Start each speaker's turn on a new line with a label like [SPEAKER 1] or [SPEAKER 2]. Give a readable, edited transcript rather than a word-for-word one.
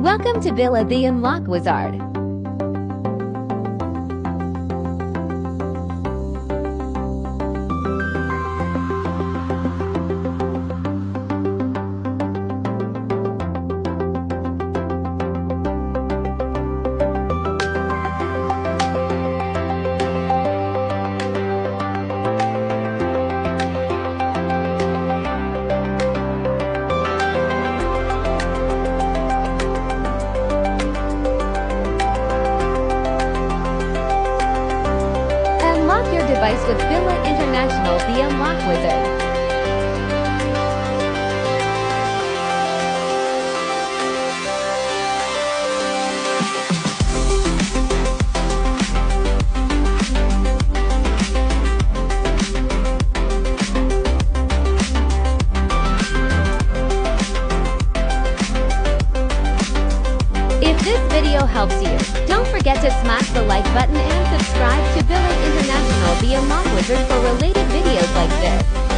[SPEAKER 1] Welcome to Billa The Unlock Wizard. Unlock your device with Billa International The Unlock Wizard. If this video helps you, don't forget to smash the like button and subscribe to Billa International The Unlock Wizard for related videos like this.